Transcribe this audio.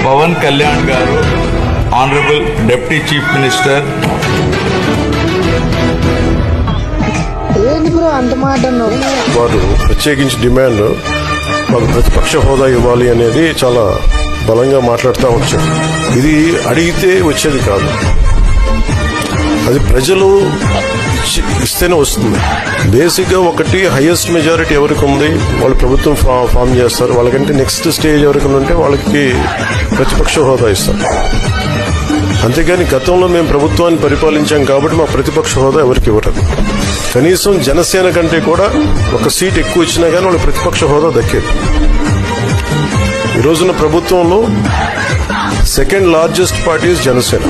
పవన్ కళ్యాణ్ గారు honourable deputy chief minister వారు ప్రత్యేకించి డిమాండ్ మాకు ప్రతిపక్ష హోదా ఇవ్వాలి అనేది చాలా బలంగా మాట్లాడుతూ వచ్చారు. ఇది అడిగితే వచ్చేది కాదు, అది ప్రజలు ఇస్తేనే వస్తుంది. బేసిక్ గా ఒకటి హైయెస్ట్ మెజారిటీ ఎవరికి ఉంది వాళ్ళు ప్రభుత్వం ఫామ్ చేస్తారు. వాళ్ళకంటే నెక్స్ట్ స్టేజ్ ఎవరికి ఉంటే వాళ్ళకి ప్రతిపక్ష హోదా ఇస్తారు. అంతేగాని గతంలో మేము ప్రభుత్వాన్ని పరిపాలించాం కాబట్టి మా ప్రతిపక్ష హోదా ఎవరికి ఇవ్వరు. కనీసం జనసేన కంటే కూడా ఒక సీట్ ఎక్కువ ఇచ్చినా కానీ వాళ్ళకి ప్రతిపక్ష హోదా దక్కేది. ఈ రోజున ప్రభుత్వంలో సెకండ్ లార్జెస్ట్ పార్టీ జనసేన.